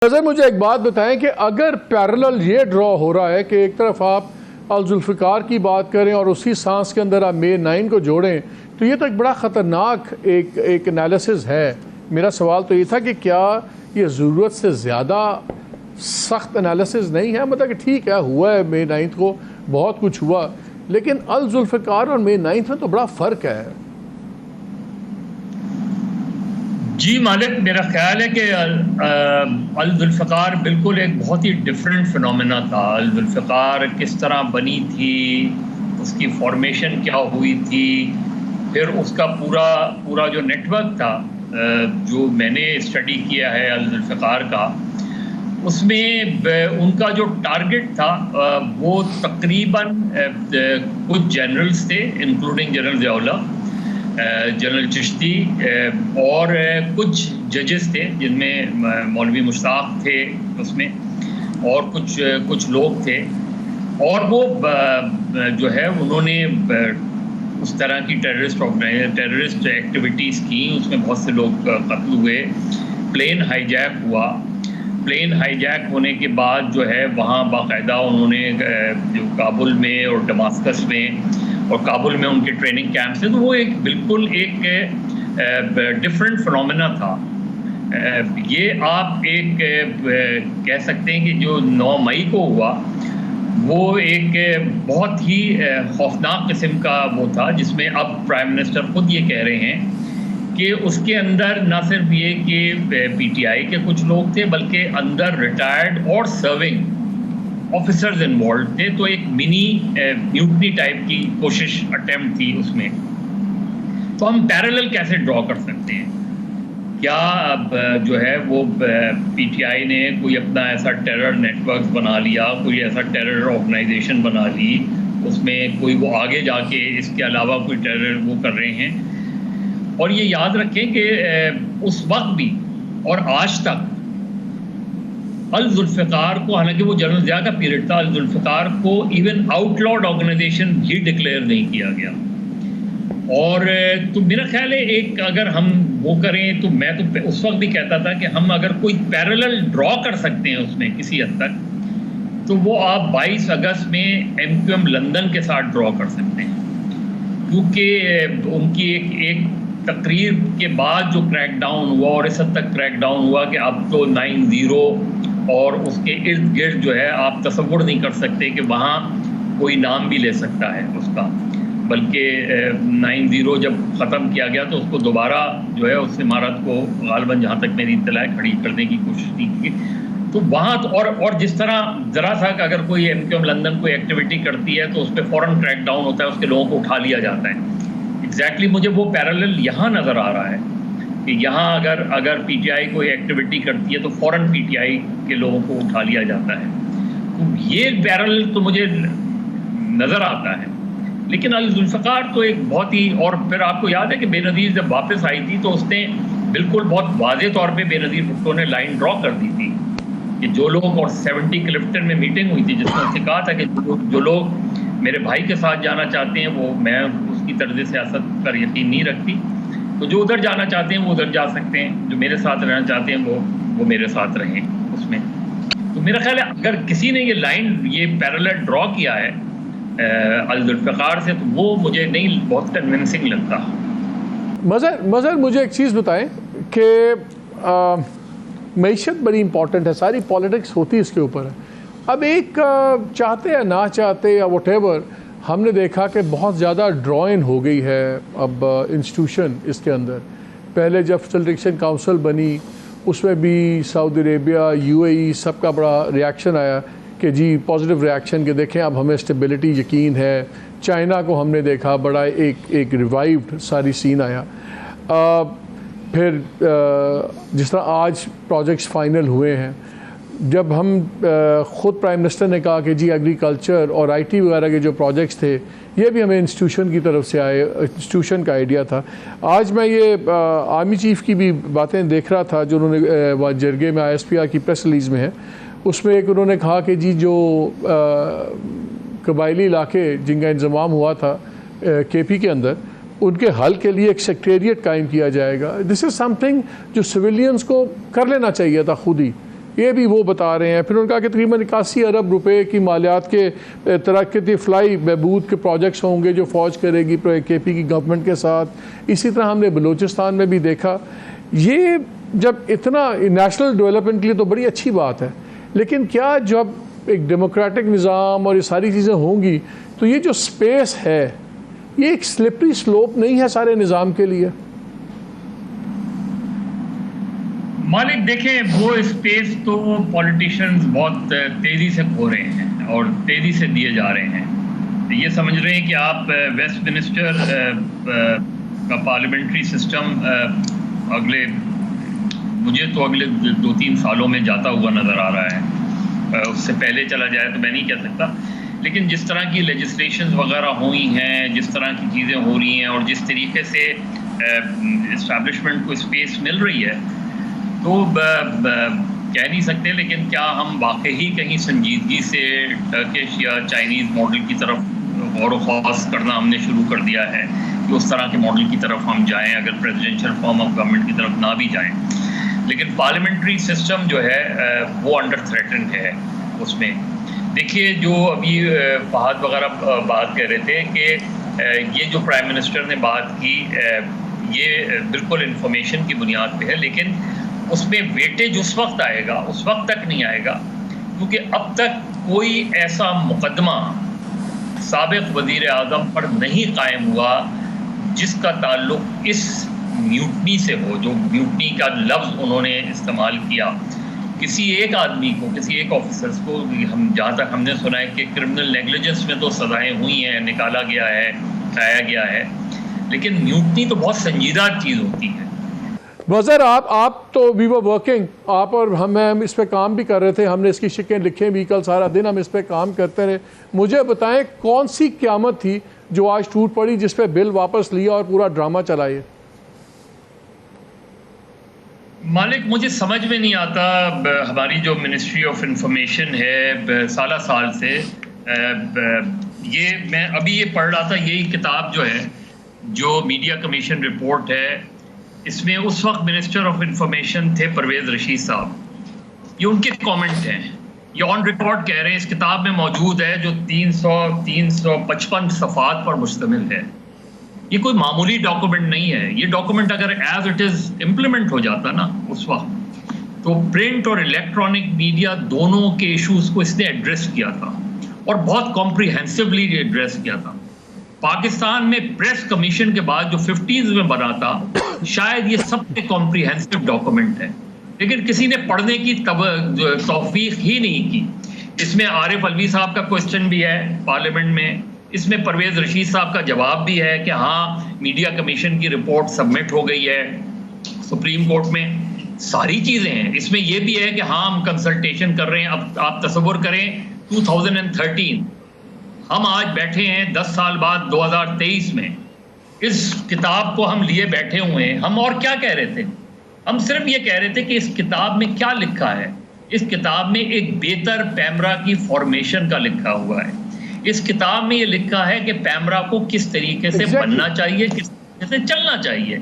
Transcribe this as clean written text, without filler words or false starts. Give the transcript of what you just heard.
Sir मुझे एक बात बताएं कि अगर पैरेलल ये ड्रॉ हो रहा है कि एक तरफ आप जुल्फ़िकार की बात करें और उसी सांस के अंदर आप May 9 को जोड़ें, तो ये तो एक बड़ा ख़तरनाक एक एनालिसिस है। मेरा सवाल तो ये था कि क्या ये ज़रूरत से ज़्यादा सख्त एनालिसिस नहीं है? मतलब कि ठीक है, हुआ है May 9 को बहुत कुछ हुआ, लेकिन जुल्फ़िकार और May 9 में तो बड़ा फ़र्क है। जी मालिक, मेरा ख्याल है कि जुल्फ़िकार बिल्कुल एक बहुत ही डिफरेंट फिनोमेना था। जुल्फ़िकार किस तरह बनी थी, उसकी फॉर्मेशन क्या हुई थी, फिर उसका पूरा जो नेटवर्क था, जो मैंने स्टडी किया है जुल्फ़िकार का, उसमें उनका जो टारगेट था वो तकरीबन कुछ जनरल्स थे, including general Ziaullah, general Chishti और कुछ जजेस थे जिनमें मौलवी मुश्ताक थे उसमें, और कुछ लोग थे। और वो जो है उन्होंने उस तरह की टेररिस्ट एक्टिविटीज़ की, उसमें बहुत से लोग कत्ल हुए, प्लेन हाईजैक हुआ। प्लेन हाईजैक होने के बाद जो है वहाँ बाकायदा उन्होंने जो काबुल में और दमास्कस में और काबुल में उनके ट्रेनिंग कैंप से, तो वो एक बिल्कुल एक डिफरेंट फिनोमेना था। ये आप एक कह सकते हैं कि जो 9 मई को हुआ वो एक बहुत ही खौफनाक किस्म का वो था, जिसमें अब प्राइम मिनिस्टर खुद ये कह रहे हैं कि उसके अंदर ना सिर्फ ये कि पीटीआई के कुछ लोग थे, बल्कि अंदर रिटायर्ड और सर्विंग ऑफिसर्स इन्वॉल्व थे। तो एक मिनी म्यूटनी टाइप की कोशिश, अटेम्प्ट थी उसमें। तो हम पैरेलल कैसे ड्रॉ कर सकते हैं? क्या अब जो है वो पीटीआई ने कोई अपना ऐसा टेरर नेटवर्क बना लिया, कोई ऐसा टेरर ऑर्गेनाइजेशन बना ली, उसमें कोई वो आगे जाके इसके अलावा कोई टेरर वो कर रहे हैं? और ये याद रखें कि उस वक्त भी और आज तक जुल्फ़िकार को, हालांकि वो जनरल ज़िया का पीरियड था, जुल्फ़िकार को इवन आउटलॉड ऑर्गेनाइजेशन भी डिक्लेयर नहीं किया गया। और तो मेरा ख्याल है एक अगर हम वो करें, तो मैं तो उस वक्त भी कहता था कि हम अगर कोई पैरेलल ड्रॉ कर सकते हैं उसमें किसी हद तक, तो वो आप 22 अगस्त में MQM लंदन के साथ ड्रॉ कर सकते हैं, क्योंकि उनकी एक तकरीर के बाद जो क्रैकडाउन हुआ, और इस हद तक क्रैकडाउन हुआ कि अब तो 9/0 और उसके इर्द गिर्द जो है आप तसव्वुर नहीं कर सकते कि वहाँ कोई नाम भी ले सकता है उसका। बल्कि 9/0 जब ख़त्म किया गया तो उसको दोबारा जो है उस इमारत को गालिबन, जहाँ तक मेरी इत्तला है, खड़ी करने की कोशिश की। तो वहाँ तो और जिस तरह ज़रा सा अगर कोई MQM लंदन कोई एक्टिविटी करती है तो उस पर फ़ौरन क्रैकडाउन होता है, उसके लोगों को उठा लिया जाता है। एग्जैक्टली मुझे वो पैरेलल यहाँ नज़र आ रहा है कि यहाँ अगर पीटीआई कोई एक्टिविटी करती है तो फ़ौरन पीटीआई के लोगों को उठा लिया जाता है। तो ये पैरेलल तो मुझे नज़र आता है। लेकिन जुल्फ़िकार तो एक बहुत ही, और फिर आपको याद है कि बेनज़ीर जब वापस आई थी तो उसने बिल्कुल बहुत वाज़े तौर पर बेनज़ीर भुट्टो ने लाइन ड्रॉ कर दी थी कि जो लोग, और 70 क्लिफ्टन में मीटिंग हुई थी जिसमें उसने कहा था कि जो लोग मेरे भाई के साथ जाना चाहते हैं, वो, मैं उसकी तर्ज़ सियासत पर यकीन नहीं रखती, तो जो उधर जाना चाहते हैं वो उधर जा सकते हैं, जो मेरे साथ रहना चाहते हैं वो मेरे साथ रहें उसमें। तो मेरा ख्याल है अगर किसी ने ये लाइन, ये पैरेलल ड्रॉ किया है जुल्फ़िकार से, तो वो मुझे नहीं बहुत कन्विंसिंग लगता। मज़र मुझे एक चीज़ बताएं कि मईशत बड़ी इंपॉर्टेंट है, सारी पॉलिटिक्स होती है इसके ऊपर है। अब एक चाहते या ना चाहते या वॉटेवर, हमने देखा कि बहुत ज़्यादा ड्रॉइन हो गई है अब इंस्टीट्यूशन इसके अंदर। पहले जब सिलेक्शन काउंसिल बनी उसमें भी सऊदी अरेबिया, UAE सबका बड़ा रिएक्शन आया कि जी पॉजिटिव रिएक्शन के देखें अब हमें स्टेबिलिटी यकीन है। चाइना को हमने देखा बड़ा एक रिवाइव्ड सारी सीन आया। फिर जिस तरह आज प्रोजेक्ट्स फाइनल हुए हैं, जब हम ख़ुद प्राइम मिनिस्टर ने कहा कि जी एग्रीकल्चर और IT वगैरह के जो प्रोजेक्ट्स थे ये भी हमें इंस्टीट्यूशन की तरफ से आए, इंस्टीट्यूशन का आइडिया था। आज मैं ये आर्मी चीफ़ की भी बातें देख रहा था जो उन्होंने जरगे में ISPR की प्रेस रिलीज़ में है, उसमें एक उन्होंने कहा कि जी जो कबायली इलाके जिनका इंतज़ाम हुआ था KP के अंदर, उनके हल के लिए एक सेक्रेटरिएट कायम किया जाएगा। दिस इज़ समथिंग जो सिविलियंस को कर लेना चाहिए था खुद ही, ये भी वो बता रहे हैं। फिर उन्होंने कहा कि तकरीबन 81 अरब रुपए की मालियात के तरक्की फ्लाई बहबूद के प्रोजेक्ट्स होंगे जो फ़ौज करेगी KP की गवर्नमेंट के साथ। इसी तरह हमने बलूचिस्तान में भी देखा। ये जब इतना नेशनल डेवलपमेंट के लिए तो बड़ी अच्छी बात है, लेकिन क्या जब एक डेमोक्रेटिक निज़ाम और ये सारी चीज़ें होंगी तो ये जो स्पेस है ये एक स्लिपरी स्लोप नहीं है सारे निज़ाम के लिए? मालिक देखें, वो स्पेस तो पॉलिटिशियंस बहुत तेज़ी से खो रहे हैं और तेज़ी से दिए जा रहे हैं। ये समझ रहे हैं कि आप वेस्टमिनिस्टर का पार्लियामेंट्री सिस्टम मुझे तो अगले 2-3 सालों में जाता हुआ नज़र आ रहा है। उससे पहले चला जाए तो मैं नहीं कह सकता, लेकिन जिस तरह की लेजिस्लेशंस वगैरह हुई हैं, जिस तरह की चीज़ें हो रही हैं और जिस तरीके से इस्टेब्लिशमेंट को स्पेस मिल रही है, तो कह नहीं सकते। लेकिन क्या हम वाकई कहीं संजीदगी से टर्किश या चाइनीज़ मॉडल की तरफ गौर व ख़ौस करना हमने शुरू कर दिया है कि उस तरह के मॉडल की तरफ हम जाएं, अगर प्रेसिडेंशियल फॉर्म ऑफ गवर्नमेंट की तरफ ना भी जाएं? लेकिन पार्लियामेंट्री सिस्टम जो है वो अंडर थ्रेटन है। उसमें देखिए, जो अभी फहद वगैरह बात कर रहे थे कि ये जो प्राइम मिनिस्टर ने बात की, ये बिल्कुल इंफॉर्मेशन की बुनियाद पे है, लेकिन उसमें वेटेज उस वक्त आएगा, उस वक्त तक नहीं आएगा, क्योंकि अब तक कोई ऐसा मुकदमा साबिक़ वज़ीर आज़म पर नहीं कायम हुआ जिसका ताल्लुक़ इस म्यूटनी से हो, जो म्यूटनी का लफ्ज़ उन्होंने इस्तेमाल किया। किसी एक आदमी को, किसी एक ऑफिसर्स को, हम जहाँ तक हमने सुना है कि क्रिमिनल नेग्लिजेंस में तो सज़ाएँ हुई हैं, निकाला गया है, उठाया गया है, लेकिन म्यूटनी तो बहुत संजीदा चीज़ होती है। वज़ीर आप तो वी वर वर्किंग, आप और हम इस पे काम भी कर रहे थे, हमने इसकी शिकें लिखें भी, कल सारा दिन हम इस पे काम करते रहे। मुझे बताएं कौन सी क़यामत थी जो आज टूट पड़ी, जिस पे बिल वापस लिया और पूरा ड्रामा चलाए? मालिक, मुझे समझ में नहीं आता। हमारी जो मिनिस्ट्री ऑफ इंफॉर्मेशन है साल से, ये मैं अभी ये पढ़ रहा था, यही किताब जो है, जो मीडिया कमीशन रिपोर्ट है, इसमें उस वक्त मिनिस्टर ऑफ इंफॉर्मेशन थे परवेज़ रशीद साहब। ये उनके कमेंट हैं, ये ऑन रिकॉर्ड कह रहे हैं, इस किताब में मौजूद है, जो 355 सफ़ात पर मुश्तमिल है। ये कोई मामूली डॉक्यूमेंट नहीं है। ये डॉक्यूमेंट अगर एज इट इज़ इम्प्लीमेंट हो जाता ना उस वक्त, तो प्रिंट और इलेक्ट्रॉनिक मीडिया दोनों के इश्यूज़ को इसने एड्रेस किया था और बहुत कॉम्प्रिहेंसिवली एड्रेस किया था। पाकिस्तान में प्रेस कमीशन के बाद जो 50s में बना था, शायद ये सबसे कॉम्प्रिहेंसिव डॉक्यूमेंट है, लेकिन किसी ने पढ़ने की तौफीक ही नहीं की। इसमें आरिफ अलवी साहब का क्वेश्चन भी है पार्लियामेंट में, इसमें परवेज़ रशीद साहब का जवाब भी है कि हाँ, मीडिया कमीशन की रिपोर्ट सबमिट हो गई है सुप्रीम कोर्ट में, सारी चीज़ें हैं। इसमें यह भी है कि हाँ, हम कंसल्टेशन कर रहे हैं। अब आप तसव्वुर करें 2013, हम आज बैठे हैं 10 साल बाद 2023 में, इस किताब को हम लिए बैठे हुए हैं। हम और क्या कह रहे थे? हम सिर्फ ये कह रहे थे कि इस किताब में क्या लिखा है। इस किताब में एक बेहतर पैमरा की फॉर्मेशन का लिखा हुआ है। इस किताब में ये लिखा है कि पैमरा को किस तरीके से बनना चाहिए, किस तरीके से चलना चाहिए।